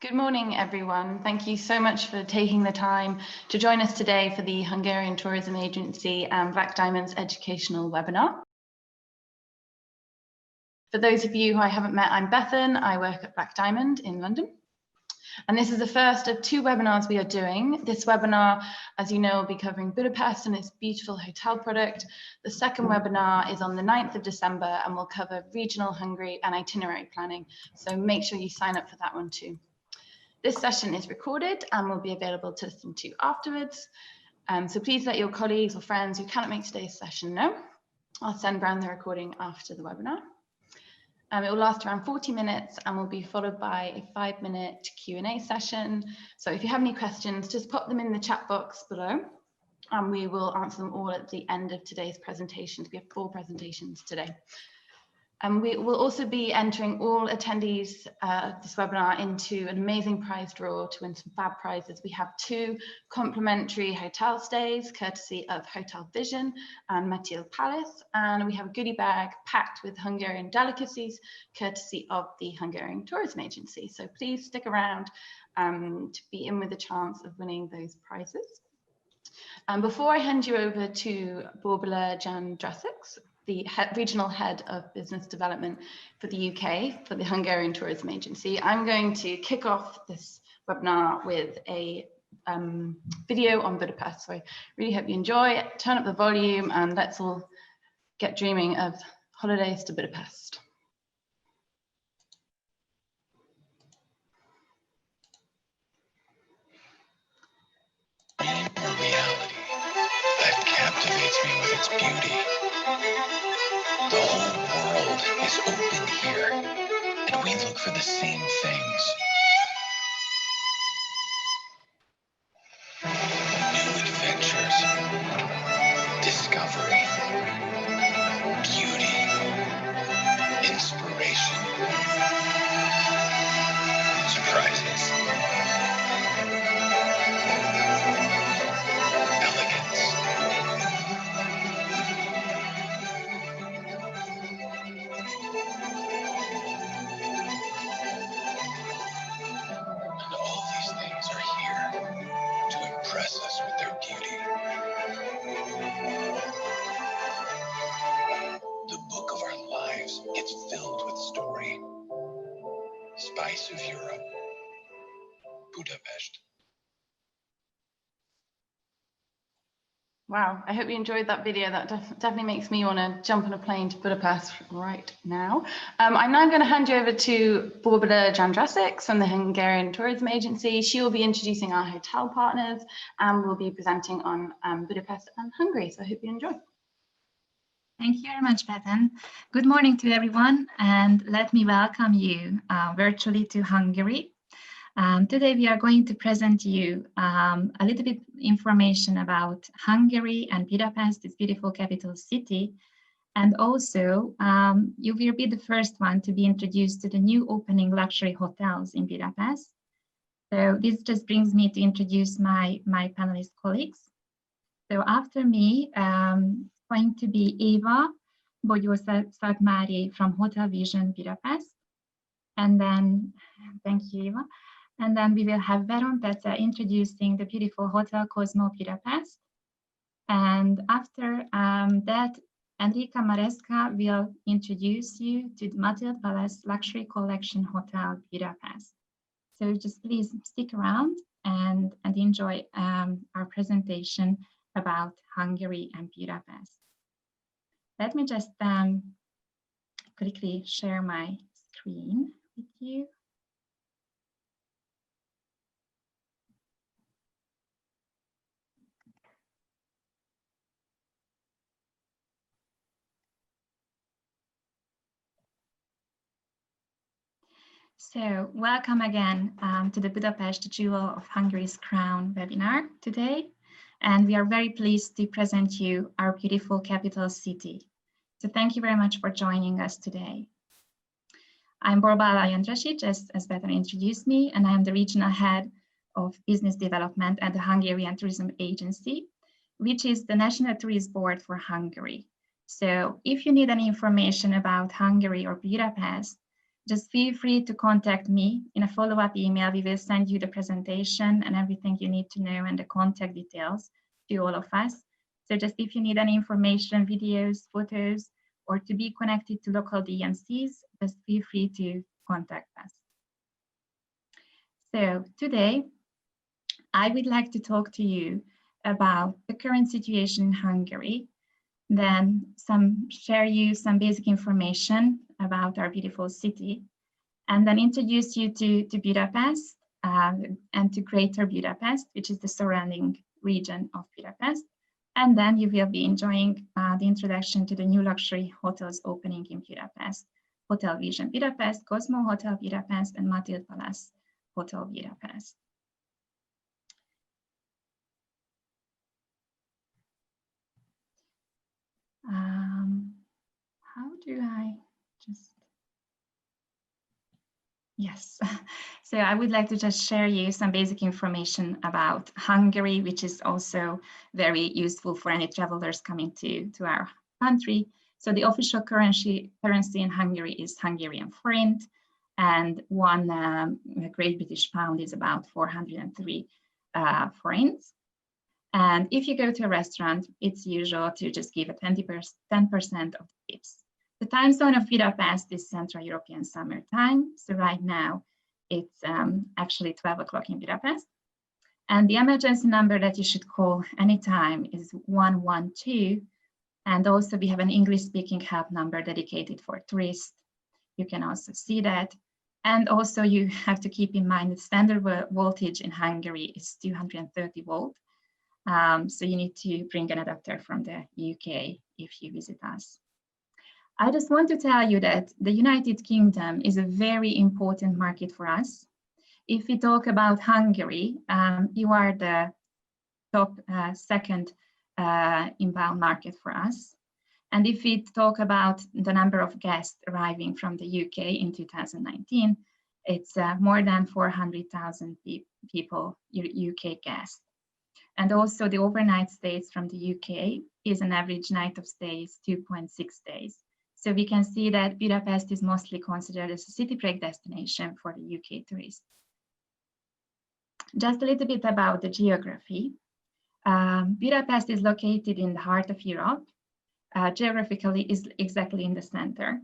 Good morning, everyone. Thank you so much for taking the time to join us today for the Hungarian Tourism Agency and Black Diamond's educational webinar. For those of you who I haven't met, I'm Bethan. I work at Black Diamond in London. And this is the first of two webinars we are doing. This webinar, as you know, will be covering Budapest and its beautiful hotel product. The second webinar is on the 9th of December and will cover regional Hungary and itinerary planning. So make sure you sign up for that one too. This session is recorded and will be available to listen to afterwards. So please let your colleagues or friends who cannot make today's session know. I'll send round the recording after the webinar. It will last around 40 minutes and will be followed by a 5-minute Q&A session. So if you have any questions, just pop them in the chat box below and we will answer them all at the end of today's presentations. We have 4 presentations today. We will also be entering all attendees of this webinar into an amazing prize draw to win some fab prizes. We have 2 complimentary hotel stays courtesy of Hotel Vision and Matild Palace, and we have a goodie bag packed with Hungarian delicacies courtesy of the Hungarian Tourism Agency. So please stick around to be in with a chance of winning those prizes. Before I hand you over to Borbála Jandrasics, the regional head of business development for the UK for the Hungarian Tourism Agency, I'm going to kick off this webinar with a video on Budapest. So I really hope you enjoy it. Turn up the volume and let's all get dreaming of holidays to Budapest. A reality that captivates me with its beauty. The whole world is open here, and we look for the same things. New adventures, discovery, beauty, inspiration, surprises, elegance. And all these things are here to impress us with their beauty. The book of our lives gets filled with story. Spice of Europe, Budapest. Wow, I hope you enjoyed that video. That definitely makes me want to jump on a plane to Budapest right now. I'm now going to hand you over to Borbála Jandrasics from the Hungarian Tourism Agency. She will be introducing our hotel partners and will be presenting on Budapest and Hungary. So I hope you enjoy. Thank you very much, Bethan. Good morning to everyone, and let me welcome you virtually to Hungary. Today we are going to present you a little bit information about Hungary and Budapest, its beautiful capital city, and also you will be the first one to be introduced to the new opening luxury hotels in Budapest. So this just brings me to introduce my panelist colleagues. So after me, going to be Eva Bogyó Szatmári from Hotel Vision Budapest, and then thank you, Eva. And then we will have Veron Pecze introducing the beautiful Hotel Kozmo Budapest. And after that, Enrica Maresca will introduce you to the Matild Palace Luxury Collection Hotel Budapest. So just please stick around and enjoy our presentation about Hungary and Budapest. Let me just quickly share my screen with you. So welcome again to the Budapest Jewel of Hungary's Crown webinar today. And we are very pleased to present you our beautiful capital city. So thank you very much for joining us today. I'm Borbála Jandrasics, as Bethan introduced me, and I am the regional head of business development at the Hungarian Tourism Agency, which is the National Tourist Board for Hungary. So if you need any information about Hungary or Budapest, just feel free to contact me. In a follow-up email, we will send you the presentation and everything you need to know and the contact details to all of us. So just if you need any information, videos, photos, or to be connected to local DMCs, just feel free to contact us. So today, I would like to talk to you about the current situation in Hungary, then share you some basic information about our beautiful city, and then introduce you to Budapest and to Greater Budapest, which is the surrounding region of Budapest. And then you will be enjoying the introduction to the new luxury hotels opening in Budapest: Hotel Vision Budapest, Kozmo Hotel Budapest, and Matild Palace Hotel Budapest. How do I just... Yes, so I would like to just share you some basic information about Hungary, which is also very useful for any travelers coming to our country. So the official currency in Hungary is Hungarian forint, and one Great British pound is about 403 forints. And if you go to a restaurant, it's usual to just give a 10% of the tips. The time zone of Budapest is Central European Summer Time. So right now it's actually 12 o'clock in Budapest. And the emergency number that you should call anytime is 112. And also we have an English-speaking help number dedicated for tourists. You can also see that. And also you have to keep in mind that standard voltage in Hungary is 230 volt. So you need to bring an adapter from the UK if you visit us. I just want to tell you that the United Kingdom is a very important market for us. If we talk about Hungary, you are the top second inbound market for us. And if we talk about the number of guests arriving from the UK in 2019, it's more than 400,000 people, UK guests. And also the overnight stays from the UK is an average night of stay is 2.6 days. So we can see that Budapest is mostly considered as a city break destination for the UK tourists. Just a little bit about the geography. Budapest is located in the heart of Europe. Geographically is exactly in the center.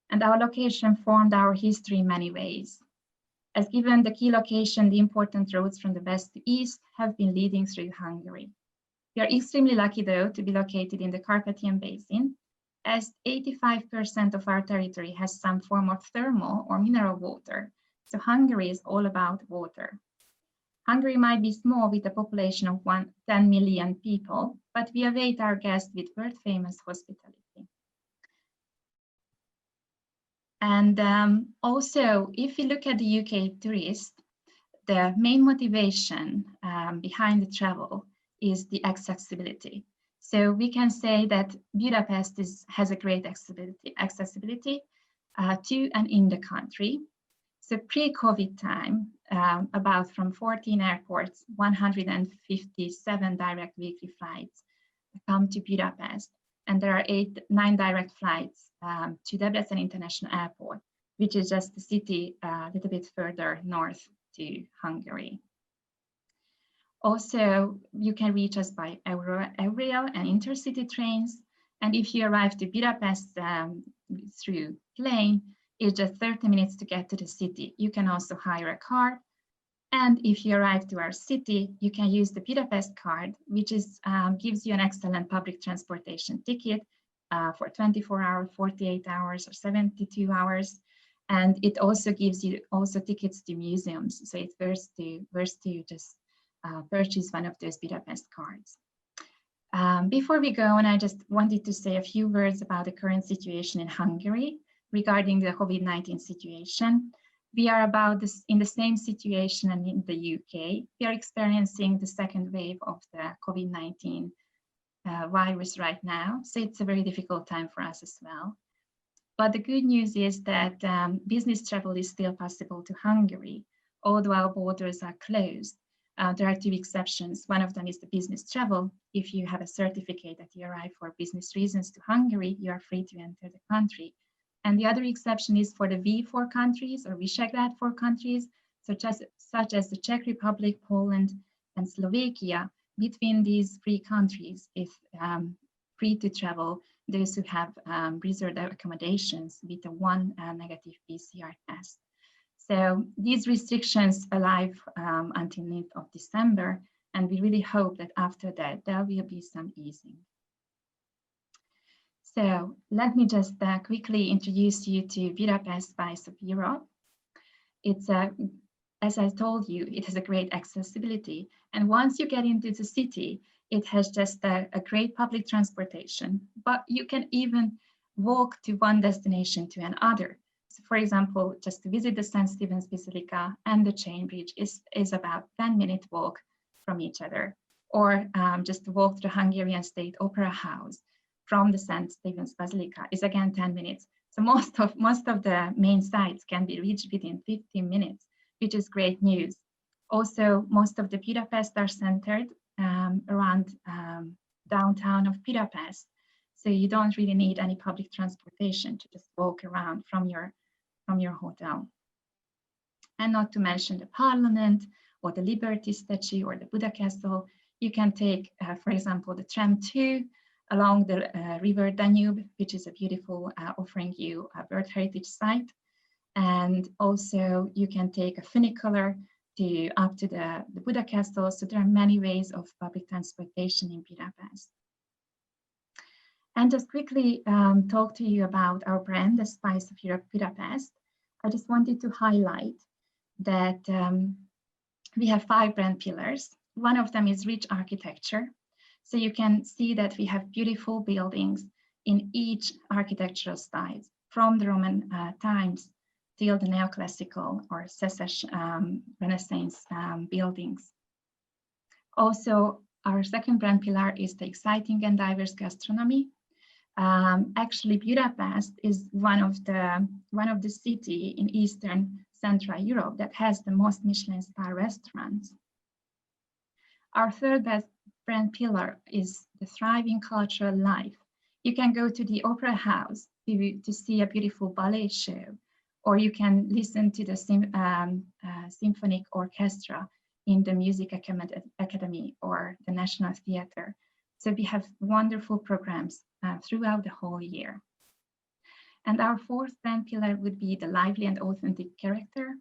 And our location formed our history in many ways. As given the key location, the important roads from the west to east have been leading through Hungary. We are extremely lucky though to be located in the Carpathian Basin, as 85% of our territory has some form of thermal or mineral water. So Hungary is all about water. Hungary might be small with a population of 10 million people, but we await our guests with world-famous hospitality. And also, if we look at the UK tourist, the main motivation behind the travel is the accessibility. So we can say that Budapest has a great accessibility to and in the country. So pre-COVID time, about from 14 airports, 157 direct weekly flights come to Budapest. And there are 9 direct flights to Debrecen International Airport, which is just the city a little bit further north to Hungary. Also, you can reach us by aerial and intercity trains. And if you arrive to Budapest through plane, it's just 30 minutes to get to the city. You can also hire a car. And if you arrive to our city, you can use the Budapest card, which gives you an excellent public transportation ticket for 24 hours, 48 hours, or 72 hours. And it also gives you tickets to museums. So it's worth to just purchase one of those Budapest cards. Before we go on, I just wanted to say a few words about the current situation in Hungary regarding the COVID-19 situation. We are in the same situation and in the UK. We are experiencing the second wave of the COVID-19 virus right now. So it's a very difficult time for us as well. But the good news is that business travel is still possible to Hungary, although our borders are closed. There are 2 exceptions. One of them is the business travel. If you have a certificate that you arrive for business reasons to Hungary, you are free to enter the country. And the other exception is for the V4 countries or Visegrad 4 countries, such as the Czech Republic, Poland, and Slovakia. Between these 3 countries, it's free to travel those who have reserved accommodations with a 1 negative PCR test. So these restrictions alive until mid of December, and we really hope that after that there will be some easing. So let me just quickly introduce you to Budapest Spice of Europe. It's as I told you, it has a great accessibility. And once you get into the city, it has just a great public transportation, but you can even walk to one destination to another. So for example, just to visit the St. Stephen's Basilica and the Chain Bridge is about 10-minute walk from each other, or just to walk to the Hungarian State Opera House from the St. Stephen's Basilica is again 10 minutes. So most of the main sites can be reached within 15 minutes, which is great news. Also, most of the Budapest are centered around downtown of Budapest. So you don't really need any public transportation to just walk around from your hotel. And not to mention the Parliament or the Liberty Statue or the Buda Castle. You can take, for example, the tram 2 along the river Danube, which is a beautiful, offering you a World Heritage Site. And also you can take a funicular up to the Buda Castle. So there are many ways of public transportation in Budapest. And just quickly talk to you about our brand, the Spice of Europe Budapest. I just wanted to highlight that we have 5 brand pillars. One of them is rich architecture. So you can see that we have beautiful buildings in each architectural style, from the Roman times till the neoclassical or Secession Renaissance buildings. Also, our second brand pillar is the exciting and diverse gastronomy. Actually, Budapest is one of the city in Eastern Central Europe that has the most Michelin star restaurants. Our third brand pillar is the thriving cultural life. You can go to the opera house to see a beautiful ballet show, or you can listen to the symphonic orchestra in the Music Academy or the National Theatre. So we have wonderful programs throughout the whole year. And our fourth brand pillar would be the lively and authentic character.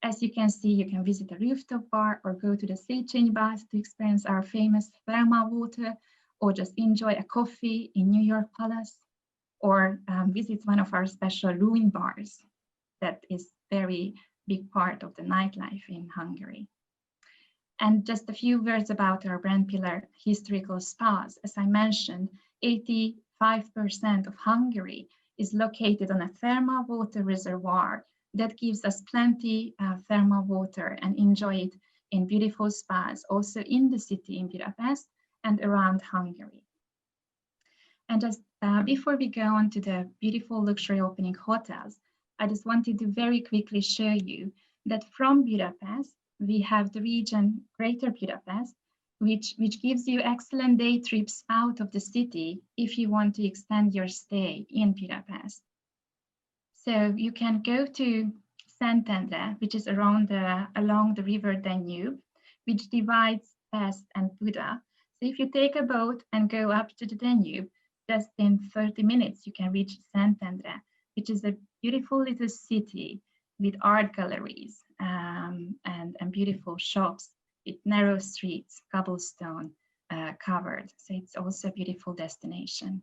As you can see, you can visit a rooftop bar or go to the Széchenyi bath to experience our famous thermal water, or just enjoy a coffee in New York Palace, or visit one of our special ruin bars that is very big part of the nightlife in Hungary. And just a few words about our brand pillar, historical spas. As I mentioned, 85% of Hungary is located on a thermal water reservoir that gives us plenty of thermal water, and enjoy it in beautiful spas, also in the city in Budapest and around Hungary. And just before we go on to the beautiful luxury opening hotels, I just wanted to very quickly show you that from Budapest, we have the region Greater Budapest, which gives you excellent day trips out of the city if you want to extend your stay in Budapest. So you can go to Szentendre, which is along the river Danube, which divides Pest and Buda. So if you take a boat and go up to the Danube, just in 30 minutes, you can reach Szentendre, which is a beautiful little city with art galleries and beautiful shops with narrow streets, cobblestone covered. So it's also a beautiful destination.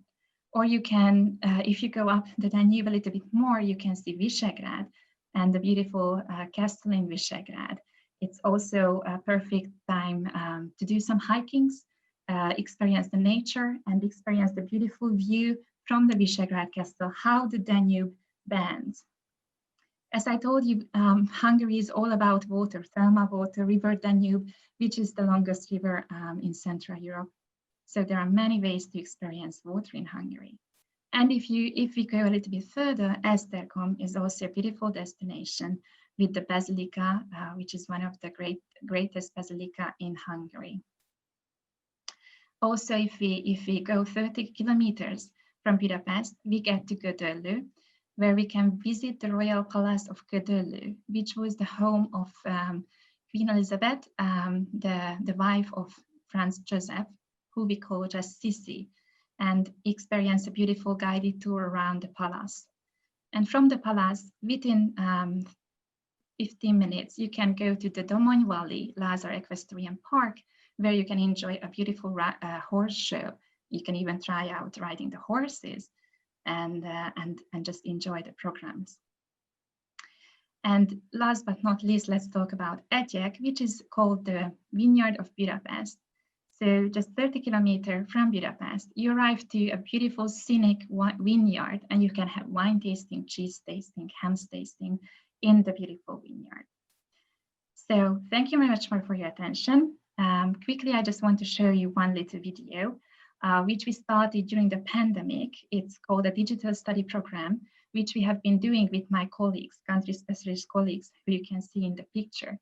Or you can, if you go up the Danube a little bit more, you can see Visegrad and the beautiful castle in Visegrad. It's also a perfect time to do some hikings, experience the nature, and experience the beautiful view from the Visegrad castle, how the Danube bends. As I told you, Hungary is all about water, thermal water, river Danube, which is the longest river in Central Europe. So there are many ways to experience water in Hungary. And if we go a little bit further, Esztergom is also a beautiful destination with the Basilica, which is one of the greatest basilica in Hungary. Also, if we go 30 kilometers from Budapest, we get to Gödöllő, where we can visit the Royal Palace of Gödöllő, which was the home of Queen Elizabeth, the wife of Franz Joseph, who we call just Sissi, and experience a beautiful guided tour around the palace. And from the palace, within 15 minutes, you can go to the Domony Valley Lazar Equestrian Park, where you can enjoy a beautiful horse show. You can even try out riding the horses and just enjoy the programs. And last but not least, let's talk about Egyek, which is called the Vineyard of Budapest. So just 30 kilometers from Budapest, you arrive to a beautiful scenic vineyard, and you can have wine tasting, cheese tasting, ham tasting in the beautiful vineyard. So thank you very much for your attention. Quickly, I just want to show you one little video, which we started during the pandemic. It's called a digital study program, which we have been doing with my colleagues, country specialist colleagues, who you can see in the picture.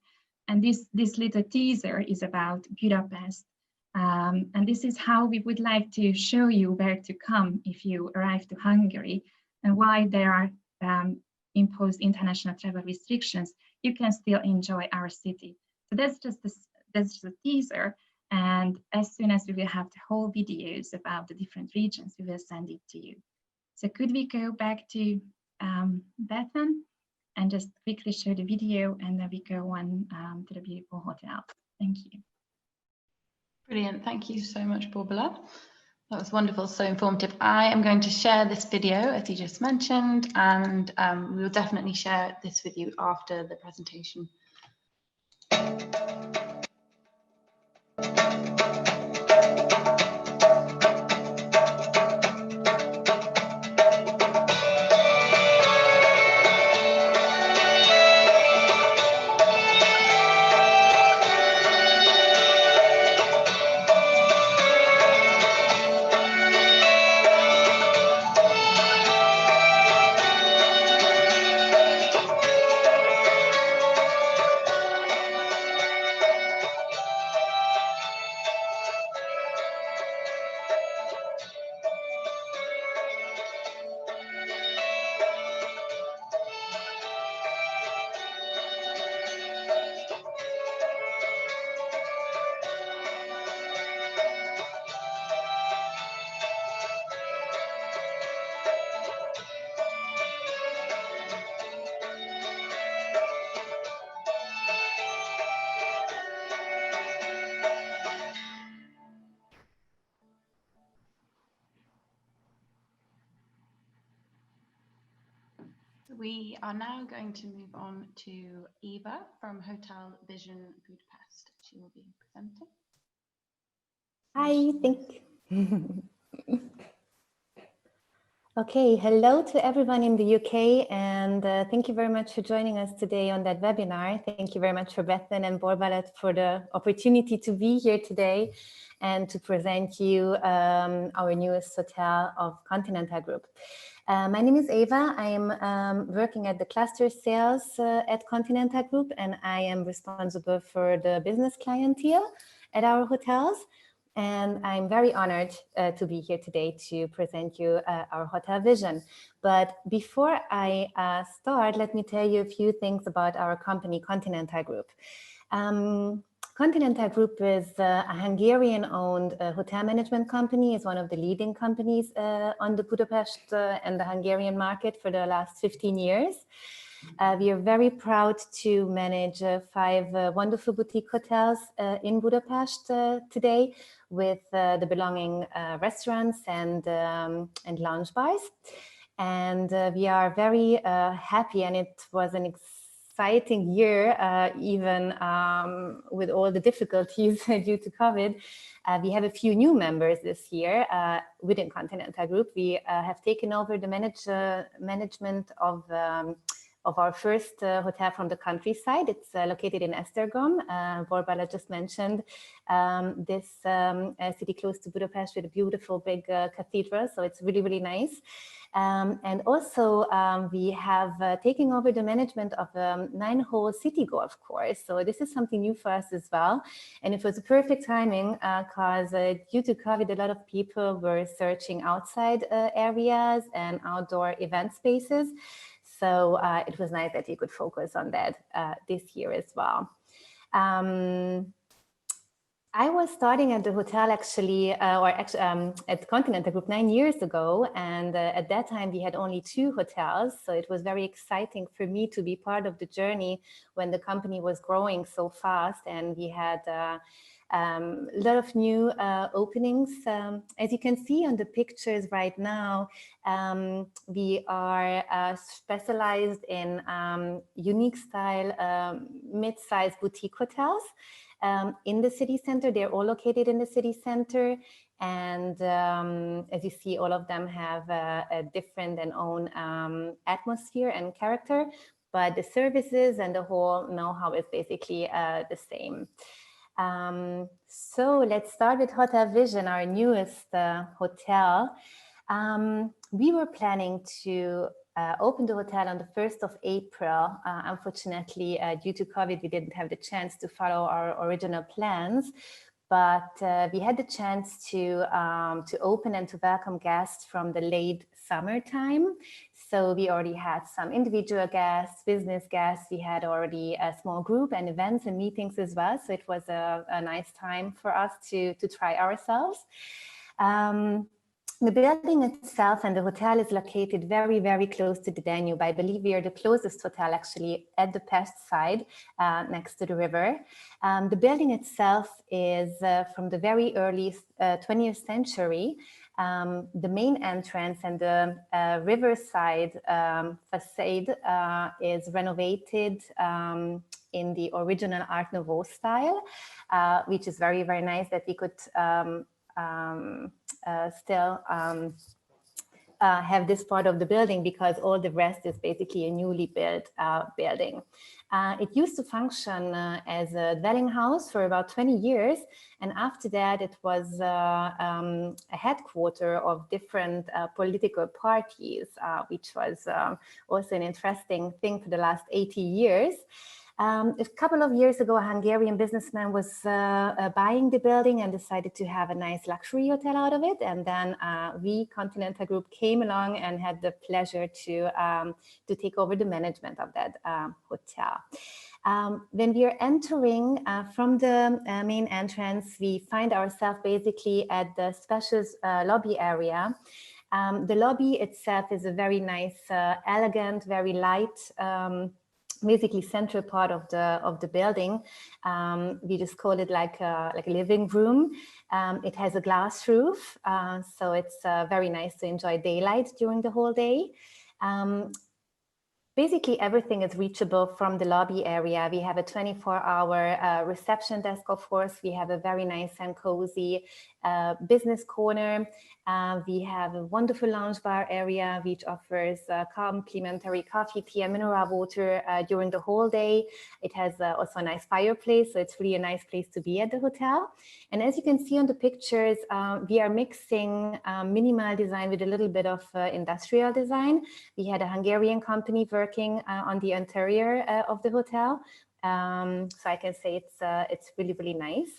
And this little teaser is about Budapest. And this is how we would like to show you where to come if you arrive to Hungary, and why there are imposed international travel restrictions. You can still enjoy our city. So that's just a teaser. And as soon as we will have the whole videos about the different regions, we will send it to you. So could we go back to Bethan and just quickly show the video, and then we go on to the beautiful hotel. Thank you. Brilliant. Thank you so much, Borbála. That was wonderful, so informative. I am going to share this video, as you just mentioned, and we will definitely share this with you after the presentation. We are now going to move on to Eva from Hotel Vision Budapest. She will be presenting. Hi, thank you. Okay, hello to everyone in the UK, and thank you very much for joining us today on that webinar. Thank you very much for Bethan and Borbála for the opportunity to be here today and to present you our newest hotel of Continental Group. My name is Eva. I am working at the cluster sales at Continental Group, and I am responsible for the business clientele at our hotels. And I'm very honored to be here today to present you our hotel vision. But before I start, let me tell you a few things about our company, Continental Group. Continental Group is a Hungarian-owned hotel management company. It's one of the leading companies on the Budapest and the Hungarian market for the last 15 years. We are very proud to manage 5 wonderful boutique hotels in Budapest today, with the belonging restaurants and lounge bars. And we are very happy, and it was an exciting year, even with all the difficulties due to COVID. We have a few new members this year within Continental Group. We have taken over the management of of our first hotel from the countryside. It's located in Esztergom. Borbála just mentioned this city close to Budapest with a beautiful big cathedral. So it's really, really nice. And also we have taken over the management of a 9-hole city golf course. So this is something new for us as well. And it was a perfect timing because due to COVID, a lot of people were searching outside areas and outdoor event spaces. So it was nice that you could focus on that this year as well. I was starting at the hotel actually, at Continental Group 9 years ago. And at that time we had only 2 hotels. So it was very exciting for me to be part of the journey when the company was growing so fast. And we had a lot of new openings. As you can see on the pictures right now, we are specialized in unique style, mid-sized boutique hotels. In the city center. They're all located in the city center. And as you see, all of them have a different and own atmosphere and character, but the services and the whole know-how is basically the same. So let's start with Hotel Vision, our newest hotel. We were planning to opened the hotel on the 1st of April. Unfortunately, due to COVID, we didn't have the chance to follow our original plans, but we had the chance to open and to welcome guests from the late summertime. So we already had some individual guests, business guests. We had already a small group and events and meetings as well. So it was a nice time for us to try ourselves. The building itself and the hotel is located very, very close to the Danube. I believe we are the closest hotel actually at the Pest side, next to the river. The building itself is from the very early 20th century. The main entrance and the riverside facade is renovated in the original Art Nouveau style, which is very, very nice that we could still have this part of the building, because all the rest is basically a newly built building. It used to function as a dwelling house for about 20 years. And after that, it was a headquarter of different political parties, which was also an interesting thing for the last 80 years. A couple of years ago, a Hungarian businessman was buying the building and decided to have a nice luxury hotel out of it. And then we, Continental Group, came along and had the pleasure to take over the management of that hotel. When we are entering from the main entrance, we find ourselves basically at the spacious lobby area. The lobby itself is a very nice, elegant, very light, basically central part of the building. We just call it like a living room. It has a glass roof, so it's very nice to enjoy daylight during the whole day. Basically, everything is reachable from the lobby area. We have a 24-hour reception desk, of course. We have a very nice and cozy business corner. We have a wonderful lounge bar area, which offers complimentary coffee, tea, and mineral water during the whole day. It has also a nice fireplace, so it's really a nice place to be at the hotel. And as you can see on the pictures, we are mixing minimal design with a little bit of industrial design. We had a Hungarian company working on the interior of the hotel, so I can say it's really, really nice.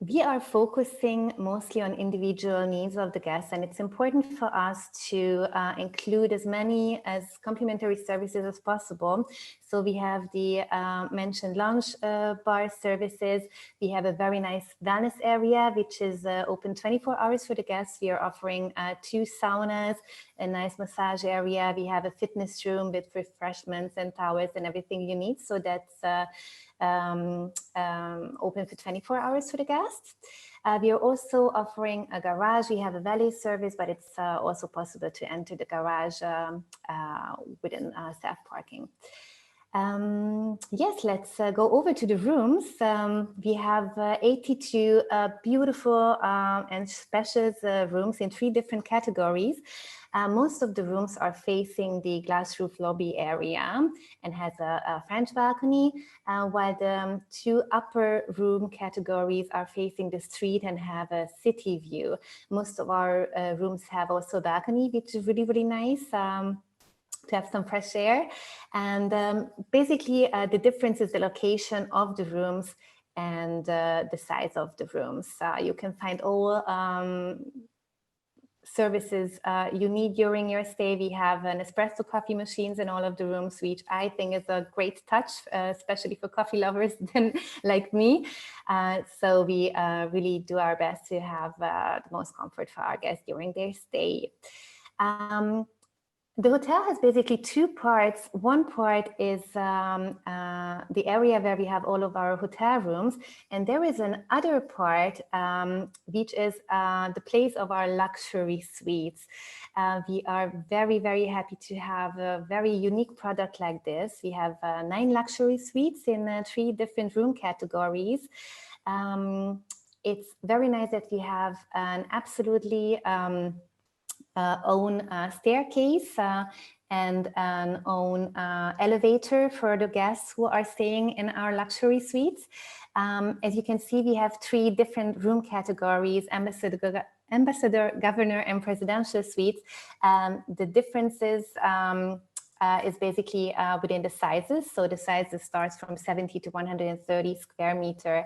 We are focusing mostly on individual needs of the guests, and it's important for us to include as many as complimentary services as possible. So we have the mentioned lounge bar services. We have a very nice wellness area, which is open 24 hours for the guests. We are offering 2 saunas, a nice massage area. We have a fitness room with refreshments and towels and everything you need. So that's open for 24 hours for the guests. We are also offering a garage. We have a valet service, but it's also possible to enter the garage within self-parking. Yes, let's go over to the rooms. We have 82 beautiful and spacious rooms in 3 different categories. Most of the rooms are facing the glass roof lobby area and has a French balcony, while the two upper room categories are facing the street and have a city view. Most of our rooms have also a balcony, which is really, really nice. To have some fresh air. And basically the difference is the location of the rooms and the size of the rooms. You can find all services you need during your stay. We have an espresso coffee machines in all of the rooms, which I think is a great touch, especially for coffee lovers like me. So we really do our best to have the most comfort for our guests during their stay. The hotel has basically two parts. One part is the area where we have all of our hotel rooms. And there is another part, which is the place of our luxury suites. We are very, very happy to have a very unique product like this. We have 9 luxury suites in 3 different room categories. It's very nice that we have an absolutely own staircase and an own elevator for the guests who are staying in our luxury suites. As you can see, we have 3 different room categories: ambassador, governor, and presidential suites. The differences is basically within the sizes. So the sizes starts from 70 to 130 square meter.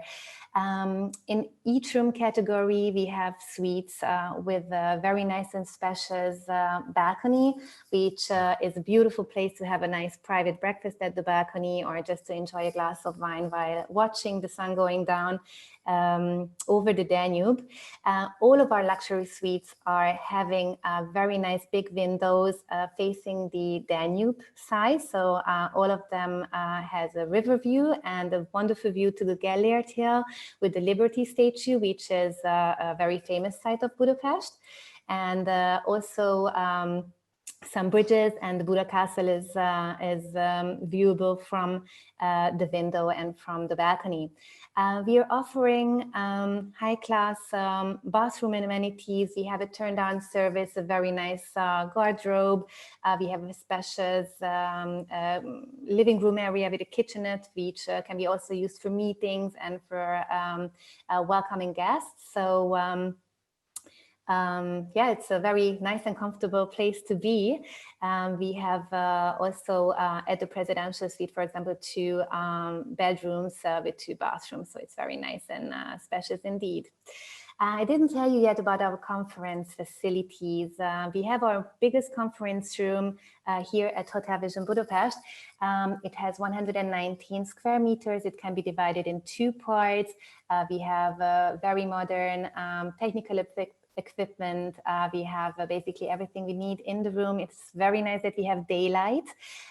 In each room category, we have suites with a very nice and spacious balcony, which is a beautiful place to have a nice private breakfast at the balcony, or just to enjoy a glass of wine while watching the sun going down over the Danube. All of our luxury suites are having very nice big windows facing the Danube side. So all of them has a river view and a wonderful view to the Gellért Hill with the Liberty Statue, which is a very famous site of Budapest. And also some bridges, and the Buda Castle is viewable from the window and from the balcony. We are offering high-class bathroom amenities. We have a turn-down service, a very nice wardrobe. We have a spacious living room area with a kitchenette, which can be also used for meetings and for welcoming guests. So yeah, it's a very nice and comfortable place to be. We have also at the presidential suite, for example, 2 bedrooms with 2 bathrooms. So it's very nice and spacious indeed. I didn't tell you yet about our conference facilities. We have our biggest conference room here at Hotel Vision Budapest. It has 119 square meters. It can be divided in 2 parts. We have very modern technical equipment. We have basically everything we need in the room. It's very nice that we have daylight.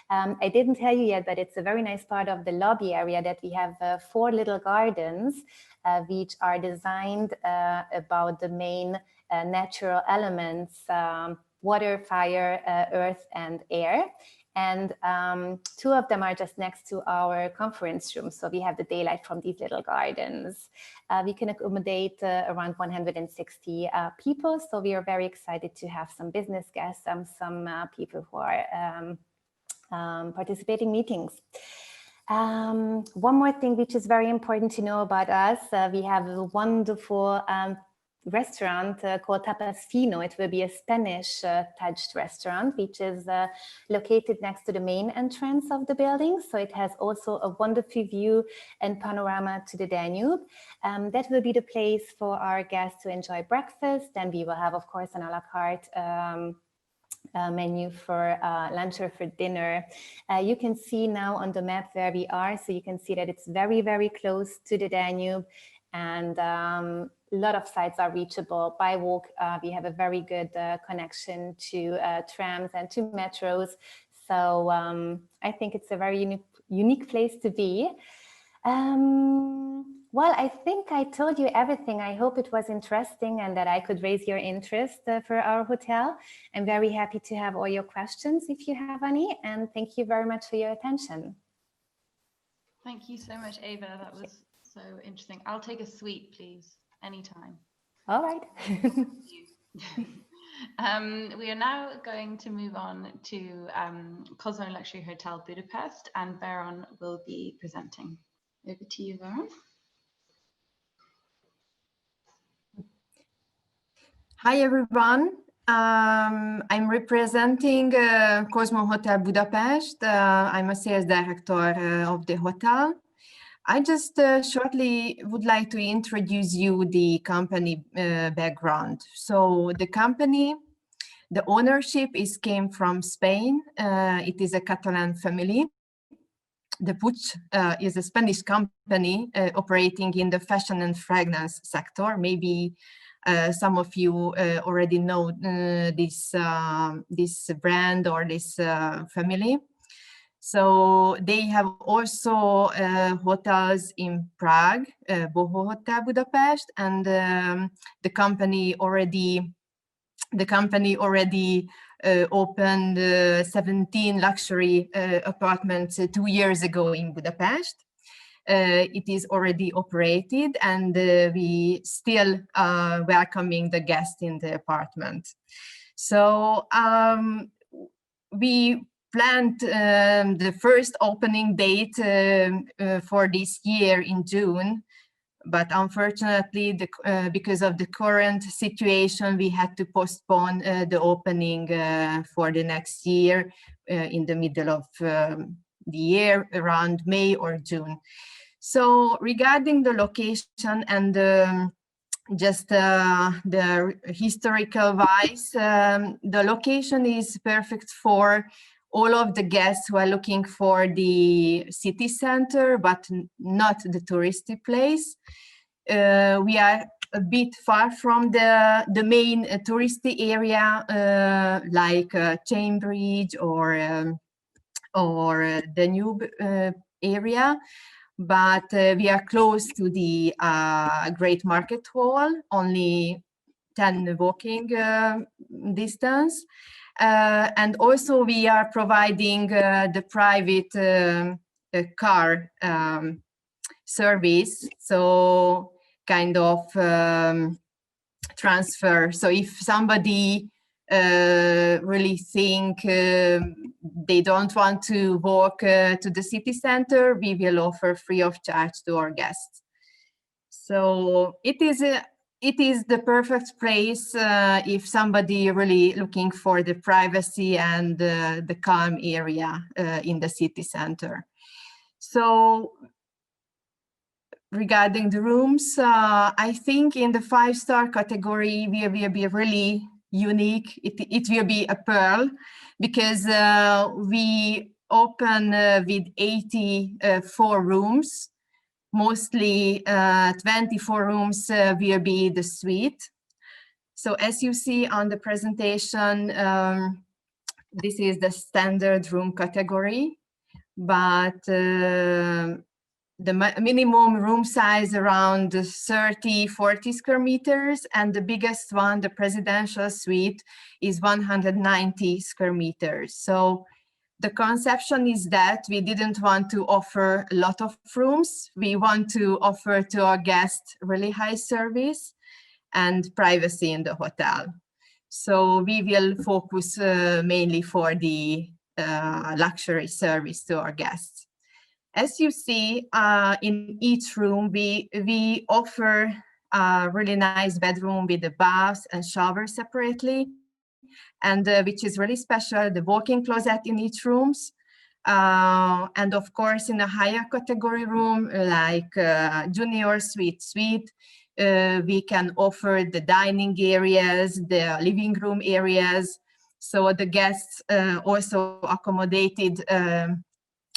I didn't tell you yet, but it's a very nice part of the lobby area that we have 4 little gardens, which are designed about the main natural elements, water, fire, earth, and air. And 2 of them are just next to our conference room. So we have the daylight from these little gardens. We can accommodate around 160 people. So we are very excited to have some business guests, some people who are participating meetings. One more thing which is very important to know about us, we have a wonderful restaurant called Tapas Fino. It will be a Spanish touched restaurant, which is located next to the main entrance of the building. So it has also a wonderful view and panorama to the Danube. That will be the place for our guests to enjoy breakfast. And we will have, of course, an a la carte menu for lunch or for dinner. You can see now on the map where we are. So you can see that it's very, very close to the Danube. And a lot of sites are reachable by walk. We have a very good connection to trams and to metros. So I think it's a very unique place to be. Well, I think I told you everything. I hope it was interesting and that I could raise your interest for our hotel. I'm very happy to have all your questions if you have any. And thank you very much for your attention. Thank you so much, Ava. That was so interesting. I'll take a suite, please, anytime. All right. We are now going to move on to Kozmo Luxury Hotel Budapest, and Veron will be presenting. Over to you, Veron. Hi, everyone. I'm representing Kozmo Hotel Budapest. I'm a sales director of the hotel. I just shortly would like to introduce you the company background. So the company, the ownership came from Spain. It is a Catalan family. The Pecze is a Spanish company operating in the fashion and fragrance sector. Maybe some of you already know this brand or this family. So they have also hotels in Prague, Bogyó Hotel Budapest, and the company already opened 17 luxury apartments 2 years ago in Budapest. It is already operated, and we still welcoming the guests in the apartment. So we planned the first opening date for this year in June, but unfortunately, because of the current situation, we had to postpone the opening for the next year in the middle of the year, around May or June. So regarding the location and just the historical wise, the location is perfect for all of the guests who are looking for the city center, but not the touristy place. We are a bit far from the main touristy area, like Cambridge or the Danube area, but we are close to the Great Market Hall, only 10 walking distance. And also we are providing the private car service, so kind of transfer. So if somebody really think they don't want to walk to the city center, we will offer free of charge to our guests. So it is the perfect place if somebody really looking for the privacy and the calm area in the city center. So regarding the rooms, I think in the 5-star category, we will be really unique. It will be a pearl, because we open with 84 rooms. Mostly 24 rooms will be the suite. So as you see on the presentation, this is the standard room category, but the minimum room size around 30-40 square meters, and the biggest one, the presidential suite, is 190 square meters. So the conception is that we didn't want to offer a lot of rooms. We want to offer to our guests really high service and privacy in the hotel. So we will focus mainly for the luxury service to our guests. As you see, in each room, we offer a really nice bedroom with a bath and shower separately, and which is really special, the walk-in closet in each rooms. And of course, in a higher category room, like junior suite, we can offer the dining areas, the living room areas. So the guests also accommodated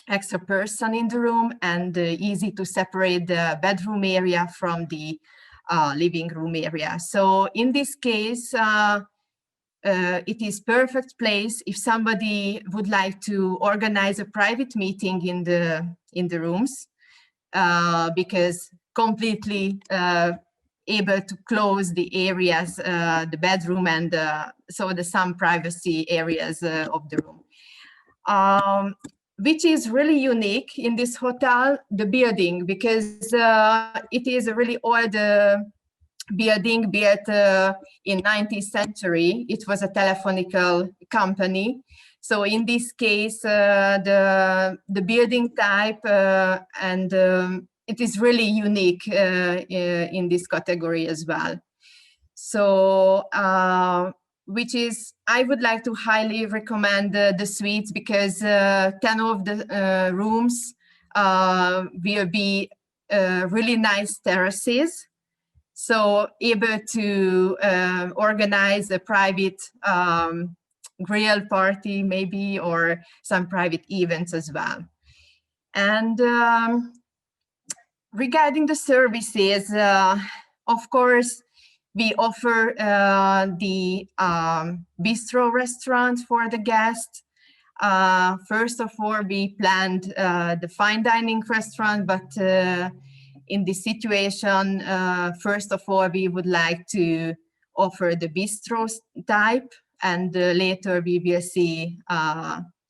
extra person in the room, and easy to separate the bedroom area from the living room area. So in this case, it is perfect place if somebody would like to organize a private meeting in the rooms, because completely able to close the areas, the bedroom and so some privacy areas of the room. Which is really unique in this hotel, the building, because it is a really old building built in 19th century. It was a telephonical company. So in this case, the building type and it is really unique in this category as well. So which is, I would like to highly recommend the suites because 10 of the rooms will be really nice terraces. So able to organize a private grill party maybe, or some private events as well. And regarding the services, of course, we offer the bistro restaurant for the guests. First of all, we planned the fine dining restaurant, but in this situation, first of all, we would like to offer the bistro type, and later we will see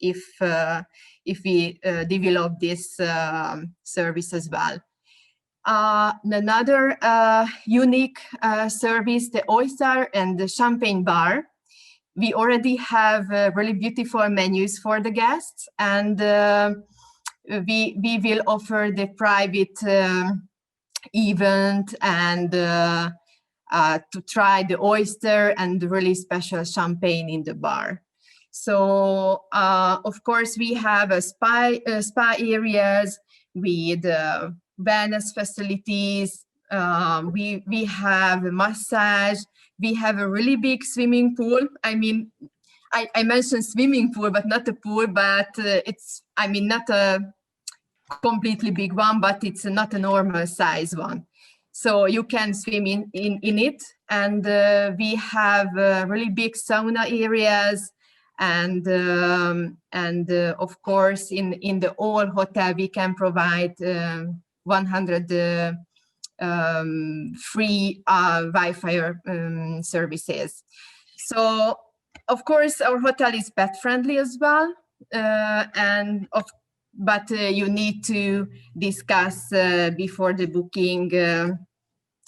if we develop this service as well. Another unique service, the oyster and the champagne bar. We already have really beautiful menus for the guests, and we will offer the private event and to try the oyster and the really special champagne in the bar. So of course we have a spa areas with wellness facilities. We have a massage. We have a really big swimming pool. I mean, I mentioned swimming pool, but not a pool, but it's, I mean, not a completely big one, but it's not a normal size one. So you can swim in it. And we have really big sauna areas. And of course, in the old hotel, we can provide 100 free Wi-Fi services. So of course, our hotel is pet friendly as well. But you need to discuss before the booking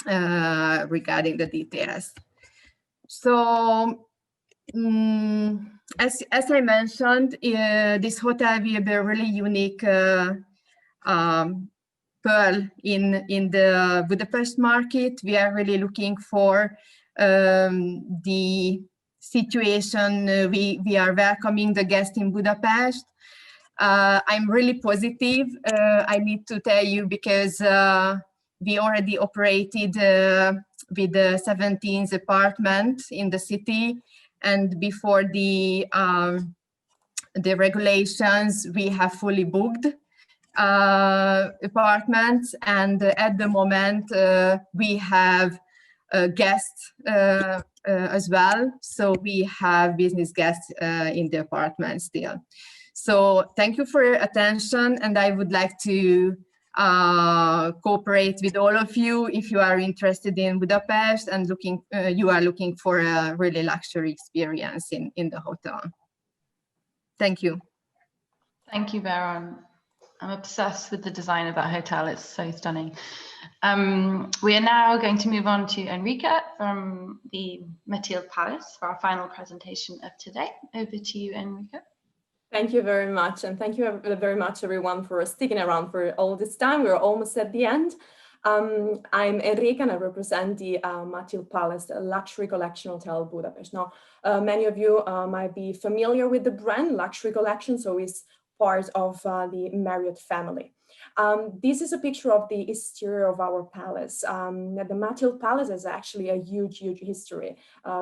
regarding the details. So as I mentioned, this hotel will be a really unique pearl in the Budapest market. We are really looking for the situation. We are welcoming the guests in Budapest. I'm really positive. I need to tell you because we already operated with the 17th apartment in the city, and before the regulations, we have fully booked apartments, and at the moment we have guests as well. So we have business guests in the apartment still. So thank you for your attention, and I would like to cooperate with all of you if you are interested in Budapest and you are looking for a really luxury experience in the hotel. Thank you. Thank you, Veron. I'm obsessed with the design of that hotel. It's so stunning. We are now going to move on to Enrica from the Matild Palace for our final presentation of today. Over to you, Enrica. Thank you very much. And thank you very much, everyone, for sticking around for all this time. We're almost at the end. I'm Enrica, and I represent the Matild Palace, the luxury collection hotel Budapest. Now, many of you might be familiar with the brand Luxury Collection, so it's part of the Marriott family. This is a picture of the exterior of our palace. The Matild Palace is actually a huge history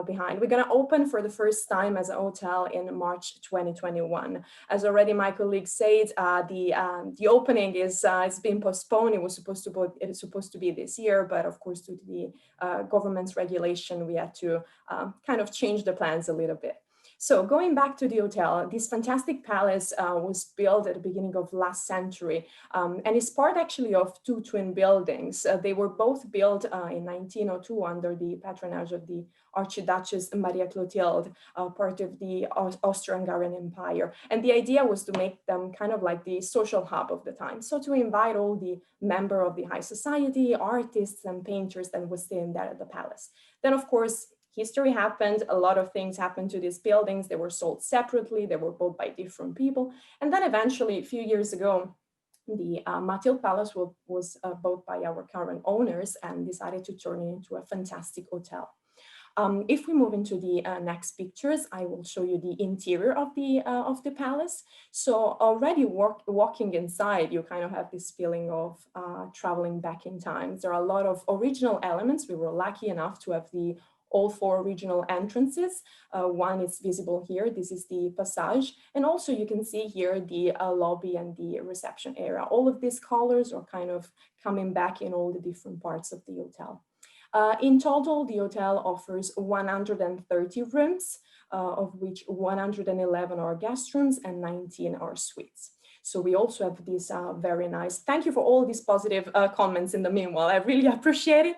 behind. We're going to open for the first time as a hotel in March 2021. As already my colleague said, the opening is it's been postponed. It was supposed to be this year, but of course, due to the government's regulation, we had to kind of change the plans a little bit. So going back to the hotel, this fantastic palace was built at the beginning of last century, and is part actually of two twin buildings. They were both built in 1902 under the patronage of the Archduchess Maria Clotilde, part of the Austro-Hungarian Empire. And the idea was to make them kind of like the social hub of the time. So to invite all the members of the high society, artists and painters that were staying there at the palace. Then of course, history happened, a lot of things happened to these buildings. They were sold separately, they were bought by different people. And then eventually, a few years ago, the Matild Palace was bought by our current owners and decided to turn it into a fantastic hotel. If we move into the next pictures, I will show you the interior of the palace. So already walking inside, you kind of have this feeling of traveling back in time. There are a lot of original elements. We were lucky enough to have all four original entrances. One is visible here. This is the passage. And also you can see here the lobby and the reception area. All of these colors are kind of coming back in all the different parts of the hotel. In total, the hotel offers 130 rooms, of which 111 are guest rooms and 19 are suites. So we also have this very nice, thank you for all these positive comments in the meanwhile, I really appreciate it.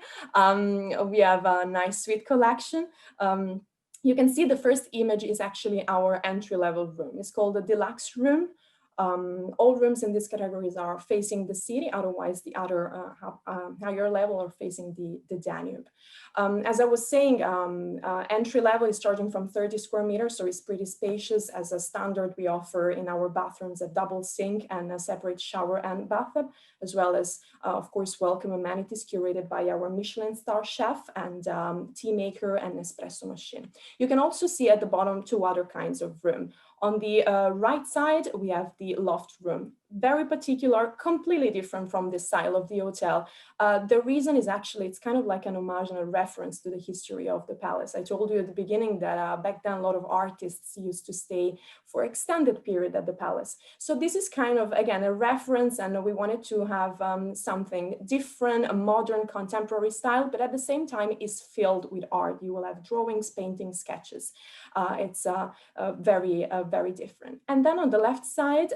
We have a nice suite collection. You can see the first image is actually our entry-level room. It's called the deluxe room. All rooms in these categories are facing the city, otherwise the other higher level are facing the Danube. As I was saying, entry level is starting from 30 square meters, so it's pretty spacious. As a standard, we offer in our bathrooms a double sink and a separate shower and bathtub, as well as, of course, welcome amenities curated by our Michelin star chef and tea maker and espresso machine. You can also see at the bottom two other kinds of room. On the right side, we have the loft room. Very particular, completely different from the style of the hotel. The reason is actually, it's kind of like an homage and a reference to the history of the palace. I told you at the beginning that back then a lot of artists used to stay for extended period at the palace. So this is kind of, again, a reference, and we wanted to have something different, a modern contemporary style, but at the same time is filled with art. You will have drawings, paintings, sketches. It's very different. And then on the left side,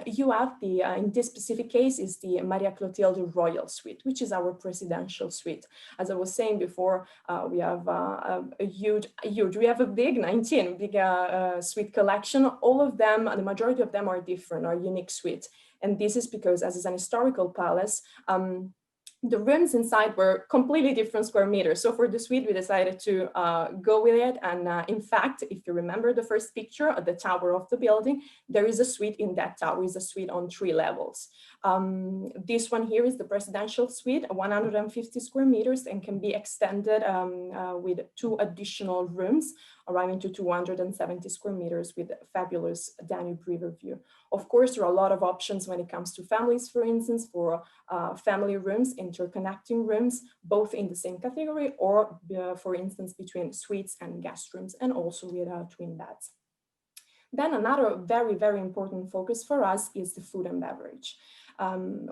you have in this specific case is the Maria Clotilde Royal Suite, which is our presidential suite. As I was saying before, we have we have a big 19 suite collection. All of them, the majority of them are different, are unique suites. And this is because as it's an historical palace, the rooms inside were completely different square meters. So for the suite, we decided to go with it. And in fact, if you remember the first picture at the tower of the building, there is a suite in that tower, is a suite on 3 levels. This one here is the presidential suite, 150 square meters, and can be extended with 2 additional rooms, arriving to 270 square meters with a fabulous Danube River view. Of course, there are a lot of options when it comes to families, for instance, for family rooms, interconnecting rooms, both in the same category or, for instance, between suites and guest rooms, and also with twin beds. Then another very important focus for us is the food and beverage.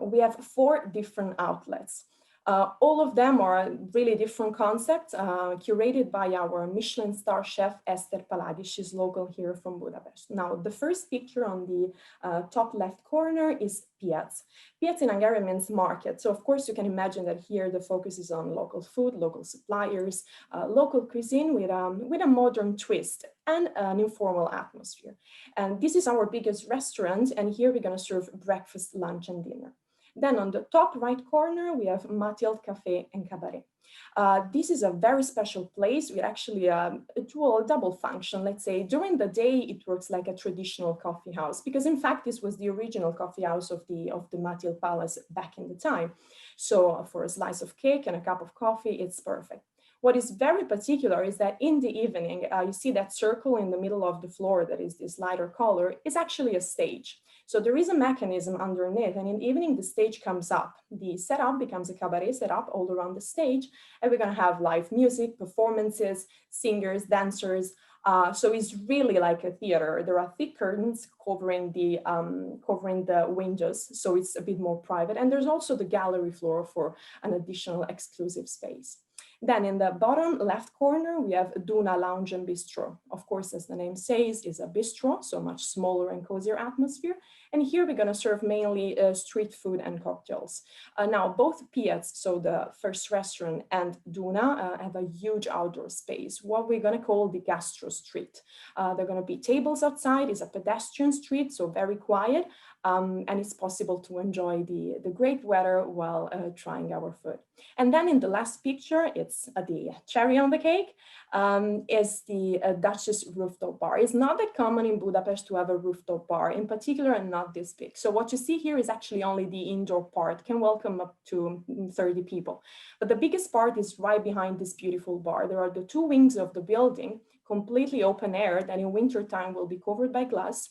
We have 4 different outlets. All of them are really different concepts, curated by our Michelin star chef, Esther Paladi. She's local here from Budapest. Now, the first picture on the top left corner is Pecze. Pecze in Hungarian means market. So of course you can imagine that here the focus is on local food, local suppliers, local cuisine with a modern twist and an informal atmosphere. And this is our biggest restaurant. And here we're going to serve breakfast, lunch and dinner. Then on the top right corner, we have Matild Cafe and Cabaret. This is a very special place with actually a double function. Let's say during the day, it works like a traditional coffee house, because in fact, this was the original coffee house of the Matild Palace back in the time. So for a slice of cake and a cup of coffee, it's perfect. What is very particular is that in the evening, you see that circle in the middle of the floor that is this lighter color is actually a stage. So there is a mechanism underneath, and in the evening, the stage comes up. The setup becomes a cabaret setup all around the stage, and we're going to have live music, performances, singers, dancers. So it's really like a theater. There are thick curtains covering the windows, so it's a bit more private. And there's also the gallery floor for an additional exclusive space. Then in the bottom left corner, we have Duna Lounge and Bistro. Of course, as the name says, is a bistro, so much smaller and cozier atmosphere. And here we're going to serve mainly street food and cocktails. Now, both Pecze, so the first restaurant, and Duna have a huge outdoor space, what we're going to call the gastro street. There are going to be tables outside. It's a pedestrian street, so very quiet. And it's possible to enjoy the great weather while trying our food. And then in the last picture, it's the cherry on the cake, is the Duchess rooftop bar. It's not that common in Budapest to have a rooftop bar, in particular, and not this big. So what you see here is actually only the indoor part, can welcome up to 30 people. But the biggest part is right behind this beautiful bar. There are the two wings of the building, completely open air, that in winter time will be covered by glass.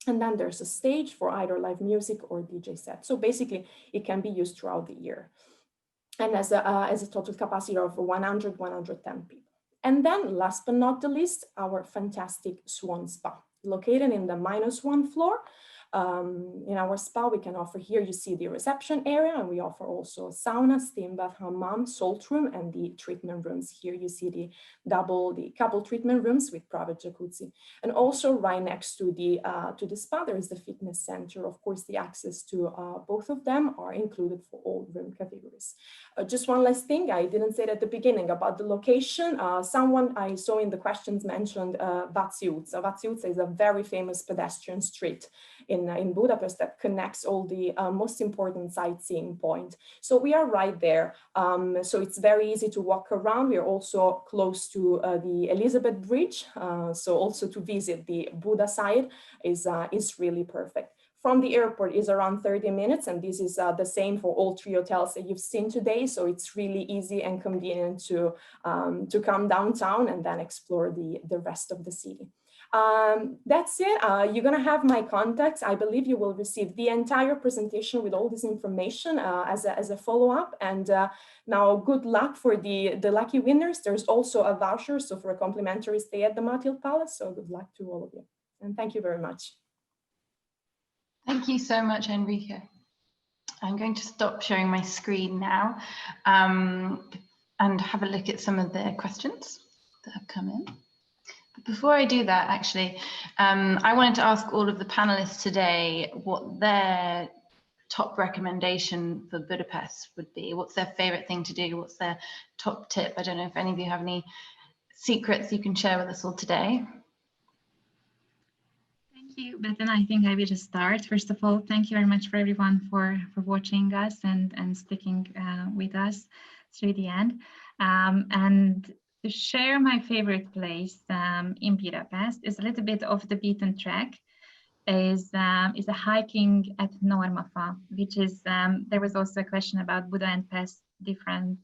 And then there's a stage for either live music or DJ set. So basically, it can be used throughout the year. And as a total capacity of 100, 110 people. And then last but not the least, our fantastic Swan Spa, located in the -1 floor. In our spa, we can offer here, you see the reception area, and we offer also sauna, steam bath, hammam, salt room, and the treatment rooms. Here you see the couple treatment rooms with private jacuzzi. And also right next to the spa, there is the fitness center. Of course, the access to both of them are included for all room categories. Just one last thing, I didn't say it at the beginning about the location. Someone I saw in the questions mentioned Váci utca. Váci utca is a very famous pedestrian street in Budapest that connects all the most important sightseeing points. So we are right there. So it's very easy to walk around. We are also close to the Elizabeth Bridge. So also to visit the Buda side is really perfect. From the airport is around 30 minutes, and this is the same for all three hotels that you've seen today. So it's really easy and convenient to come downtown and then explore the rest of the city. That's it. You're going to have my contacts. I believe you will receive the entire presentation with all this information as a follow-up. And now good luck for the lucky winners. There's also a voucher, so for a complimentary stay at the Matild Palace. So good luck to all of you. And thank you very much. Thank you so much, Enrica. I'm going to stop sharing my screen now and have a look at some of the questions that have come in. But before I do that, actually, I wanted to ask all of the panelists today what their top recommendation for Budapest would be. What's their favorite thing to do? What's their top tip? I don't know if any of you have any secrets you can share with us all today. Thank you, Beth, and I think I will just start. First of all, thank you very much for everyone for watching us and sticking with us through the end. And to share my favorite place in Budapest is a little bit off the beaten track. Is a hiking at Normafa, which is there was also a question about Buda and Pest, different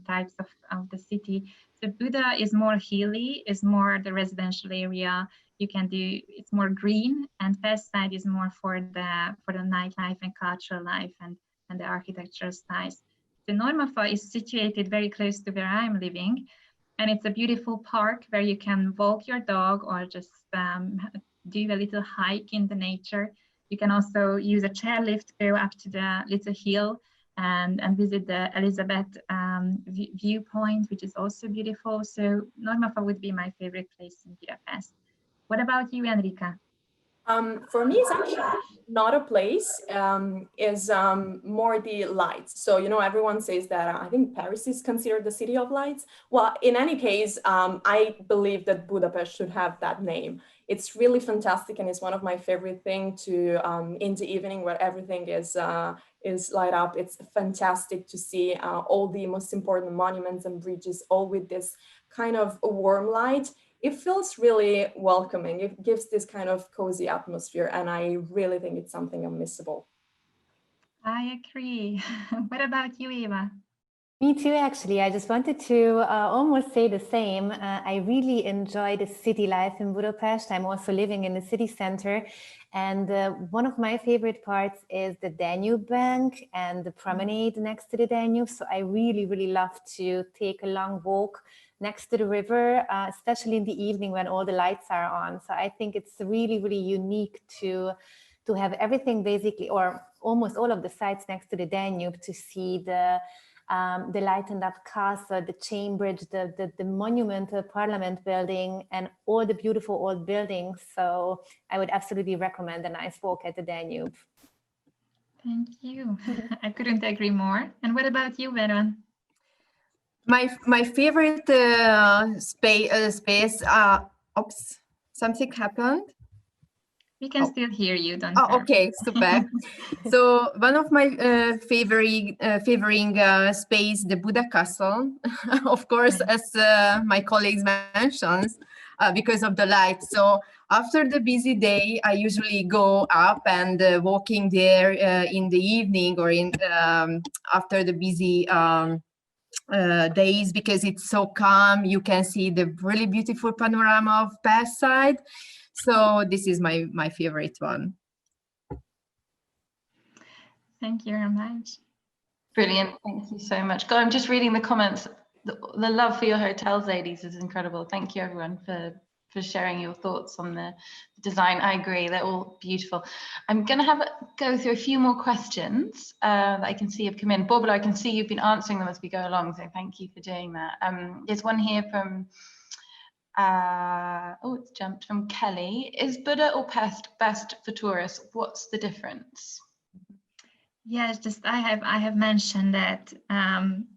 types of the city. So Buda is more hilly, is more the residential area. You can do, it's more green, and Pest side is more for the nightlife and cultural life and the architectural styles. The Normafa is situated very close to where I'm living, and it's a beautiful park where you can walk your dog or just do a little hike in the nature. You can also use a chairlift, go up to the little hill and visit the Elizabeth viewpoint, which is also beautiful. So Normafa would be my favorite place in Budapest. What about you, Enrica? For me, it's actually not a place, is more the lights. So, you know, everyone says that I think Paris is considered the city of lights. Well, in any case, I believe that Budapest should have that name. It's really fantastic, and it's one of my favorite things to in the evening where everything is light up. It's fantastic to see all the most important monuments and bridges, all with this kind of warm light. It feels really welcoming. It gives this kind of cozy atmosphere, and I really think it's something unmissable. I agree. What about you, Eva? Me too, actually. I just wanted to almost say the same. I really enjoy the city life in Budapest. I'm also living in the city center. And one of my favorite parts is the Danube bank and the promenade next to the Danube. So I really, really love to take a long walk next to the river, especially in the evening when all the lights are on. So I think it's really, really unique to have everything basically, or almost all of the sites next to the Danube, to see the the lightened up castle, the chain bridge, the monumental parliament building, and all the beautiful old buildings. So I would absolutely recommend a nice walk at the Danube. Thank you. I couldn't agree more. And what about you, Veron? My favorite space. Oops, something happened. We can still hear you, don't Oh, worry. okay, super. So one of my favoring space, the Buda Castle, of course, as my colleagues mentioned, because of the light. So after the busy day, I usually go up and walking there in the evening or in after the busy days, because it's so calm. You can see the really beautiful panorama of Pecze side. So this is my favorite one. Thank you very much. Brilliant. Thank you so much. God, I'm just reading the comments. The love for your hotels, ladies, is incredible. Thank you, everyone, for sharing your thoughts on the design. I agree. They're all beautiful. I'm going to go through a few more questions that I can see have come in. Borbála, I can see you've been answering them as we go along, so thank you for doing that. There's one here from it's jumped, from Kelly. Is Buda or Pest best for tourists? What's the difference? Yes, just I have mentioned that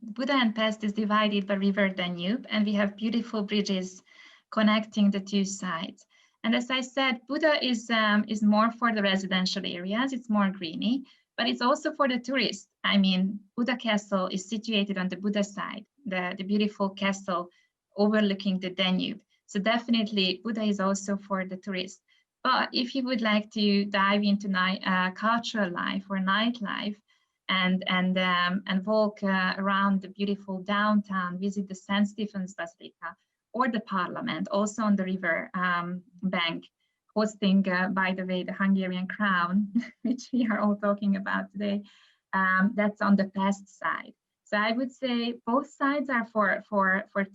Buda and Pest is divided by River Danube, and we have beautiful bridges connecting the two sides. And as I said, Buda is more for the residential areas. It's more greeny, but it's also for the tourists. I mean, Buda Castle is situated on the Buda side, the beautiful castle overlooking the Danube. So definitely Buda is also for the tourists. But if you would like to dive into cultural life or nightlife and walk around the beautiful downtown, visit the St. Stephen's Basilica or the Parliament, also on the river bank, hosting, by the way, the Hungarian crown, which we are all talking about today, that's on the Pest side. So I would say both sides are for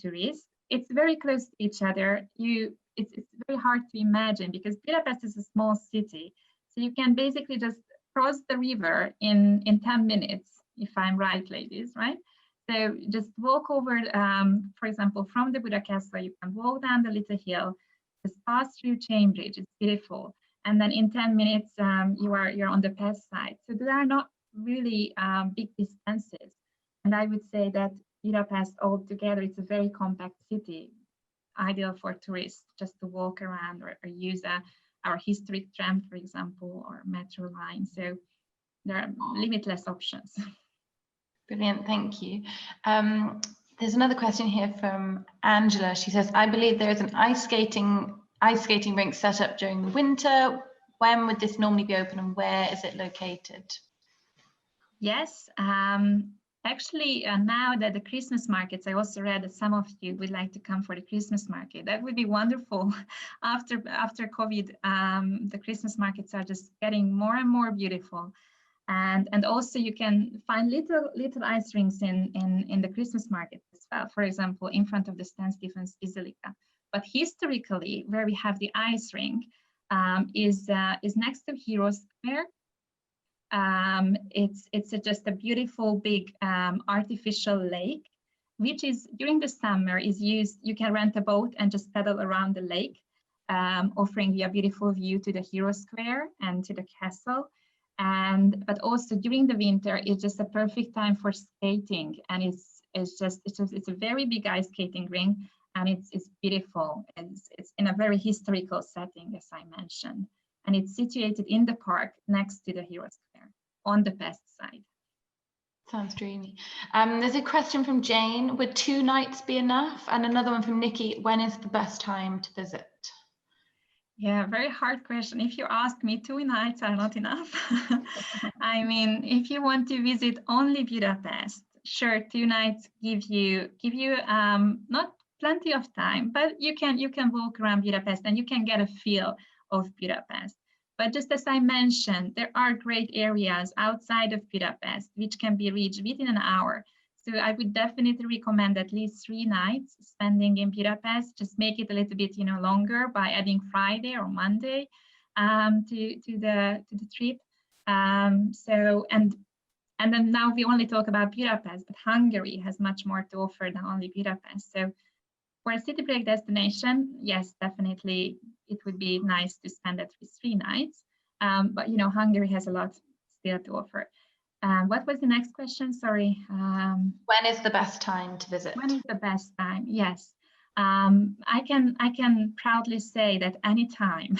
tourists. It's very close to each other. It's very hard to imagine because Budapest is a small city. So you can basically just cross the river in 10 minutes, if I'm right, ladies, right? So just walk over, for example, from the Buda Castle, you can walk down the little hill, just pass through Chain Bridge, it's beautiful. And then in 10 minutes, you're on the Pest side. So there are not really big distances. And I would say that Budapest altogether, it's a very compact city, ideal for tourists just to walk around or use our historic tram, for example, or metro line. So there are limitless options. Brilliant, thank you. There's another question here from Angela. She says, I believe there is an ice skating rink set up during the winter. When would this normally be open and where is it located? Yes, actually, now that the Christmas markets, I also read that some of you would like to come for the Christmas market. That would be wonderful. After COVID, the Christmas markets are just getting more and more beautiful. And also you can find little ice rinks in the Christmas market as well, for example, in front of the St. Stephen's Basilica. But historically, where we have the ice rink is next to Hero Square. It's just a beautiful big artificial lake, which is during the summer is used. You can rent a boat and just paddle around the lake, offering you a beautiful view to the Hero Square and to the castle. But also during the winter, it's just a perfect time for skating, and it's a very big ice skating rink, and it's beautiful. It's in a very historical setting, as I mentioned, and it's situated in the park next to the Hero Square on the Pest side. Sounds dreamy. There's a question from Jane. Would 2 nights be enough? And another one from Nikki. When is the best time to visit? Yeah, very hard question. If you ask me, 2 nights are not enough. I mean, if you want to visit only Budapest, sure, 2 nights give you not plenty of time, but you can walk around Budapest and you can get a feel of Budapest. But just as I mentioned, there are great areas outside of Budapest which can be reached within an hour. So I would definitely recommend at least 3 nights spending in Budapest. Just make it a little bit, longer by adding Friday or Monday to the trip. And And then now we only talk about Budapest, but Hungary has much more to offer than only Budapest. So for a city break destination, yes, definitely it would be nice to spend at least 3 nights. But you know, Hungary has a lot still to offer. What was the next question? Sorry. When is the best time to visit? When is the best time? Yes, I can proudly say that any time.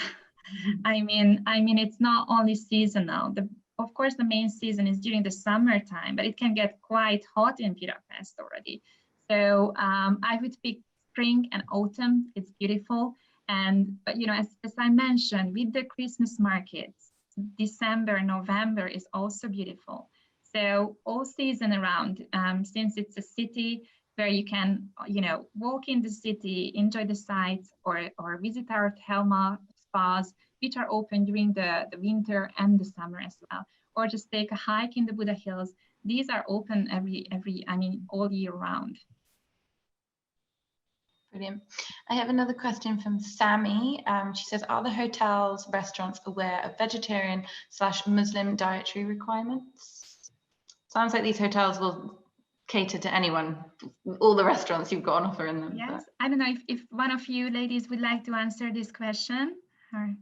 I mean, it's not only seasonal. Of course, the main season is during the summertime, but it can get quite hot in Budapest already. So I would pick spring and autumn. It's beautiful. But you know, as I mentioned, with the Christmas markets, December, November is also beautiful. So all season around, since it's a city where you can, you know, walk in the city, enjoy the sights, or visit our Thelma spas, which are open during the winter and the summer as well, or just take a hike in the Buda Hills. These are open all year round. Brilliant. I have another question from Sammy. She says, are the hotels, restaurants aware of vegetarian/Muslim dietary requirements? Sounds like these hotels will cater to anyone, all the restaurants you've got on offer in them. Yes, but... I don't know if one of you ladies would like to answer this question, or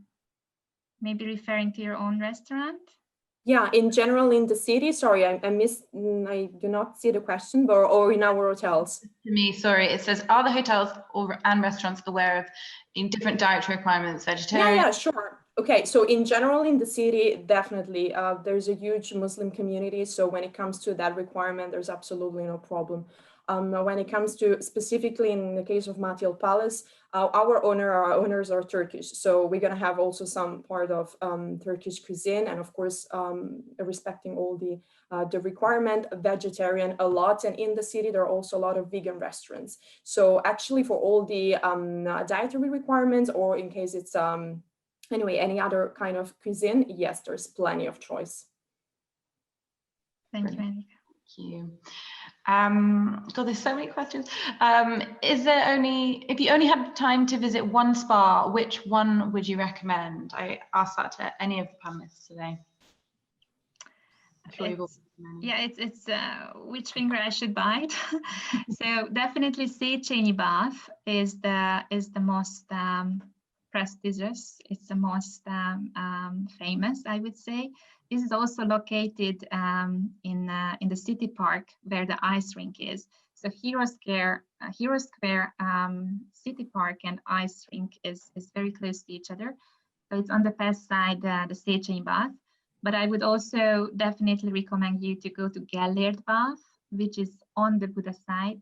maybe referring to your own restaurant. Yeah, in general in the city, sorry, I do not see the question, or in our hotels. To me, sorry, it says, are the hotels and restaurants aware of different dietary requirements, vegetarian? Yeah, sure. Okay, so in general in the city, definitely, there's a huge Muslim community. So when it comes to that requirement, there's absolutely no problem. When it comes to specifically in the case of Matild Palace, our owners are Turkish. So we're gonna have also some part of Turkish cuisine, and of course, respecting all the requirement, vegetarian a lot. And in the city, there are also a lot of vegan restaurants. So actually for all the dietary requirements, or in case it's anyway, any other kind of cuisine, yes, there's plenty of choice. Thank you, Enrica. Thank you. God, there's so many questions. Is there if you only had time to visit one spa, which one would you recommend? I asked that to any of the panelists today. It's which finger I should bite. So definitely Széchenyi Bath is the most prestigious. It's the most famous, I would say. This is also located in the city park where the ice rink is. So Hero Square City Park and ice rink is very close to each other. So it's on the west side, the Széchenyi Bath. But I would also definitely recommend you to go to Gellért Bath, which is on the Buda side,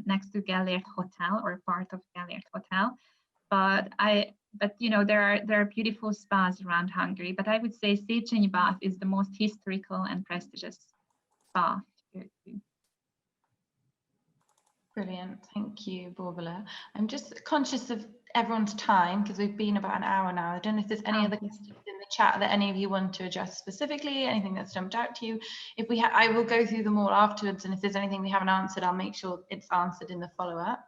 next to Gellért Hotel, or part of Gellért Hotel. But you know, there are beautiful spas around Hungary, but I would say Széchenyi Bath is the most historical and prestigious spa to go to. Brilliant, thank you, Borbála. I'm just conscious of everyone's time because we've been about an hour now. I don't know if there's any other questions in the chat that any of you want to address specifically, anything that's jumped out to you. If we I will go through them all afterwards, and if there's anything we haven't answered, I'll make sure it's answered in the follow-up.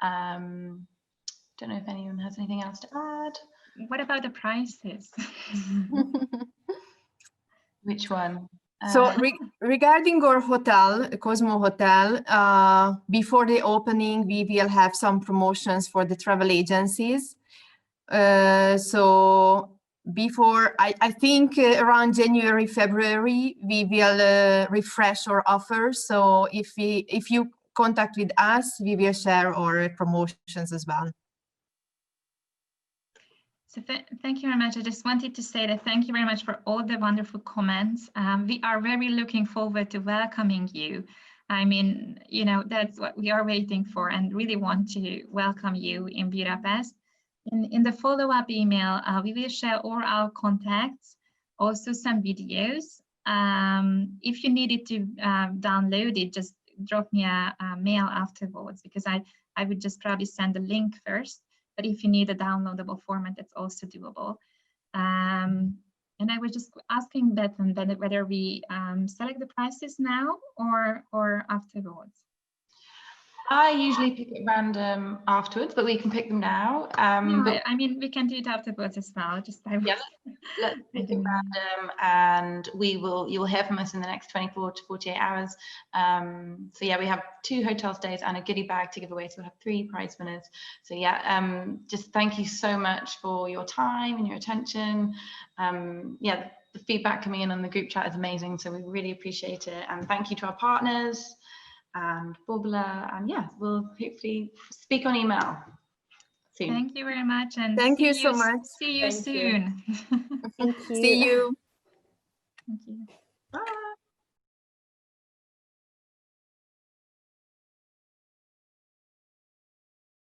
Don't know if anyone has anything else to add. What about the prices? Which one? So regarding our hotel, Kozmo Hotel, before the opening, we will have some promotions for the travel agencies. So before, I think around January, February, we will refresh our offers. So if you contact with us, we will share our promotions as well. So thank you very much. I just wanted to say that thank you very much for all the wonderful comments. We are very looking forward to welcoming you. I mean, you know, that's what we are waiting for, and really want to welcome you in Budapest. In the follow-up email, we will share all our contacts, also some videos. If you needed to download it, just drop me a mail afterwards, because I would just probably send the link first. But if you need a downloadable format, that's also doable. And I was just asking Bethan whether we select the prices now or afterwards. I usually pick at random afterwards, but we can pick them now. No, But I mean, we can do it afterwards as well. Just yeah, let's I pick at don't know. random, and you will hear from us in the next 24 to 48 hours. So yeah, we have 2 hotel stays and a goodie bag to give away. So we'll have 3 prize winners. So yeah, just thank you so much for your time and your attention. Yeah, the feedback coming in on the group chat is amazing. So we really appreciate it. And thank you to our partners and Borbála, and yeah, we'll hopefully speak on email soon. Thank you very much, and Thank you so much. See you Thank you. soon. Thank you. See you. Thank you. Bye.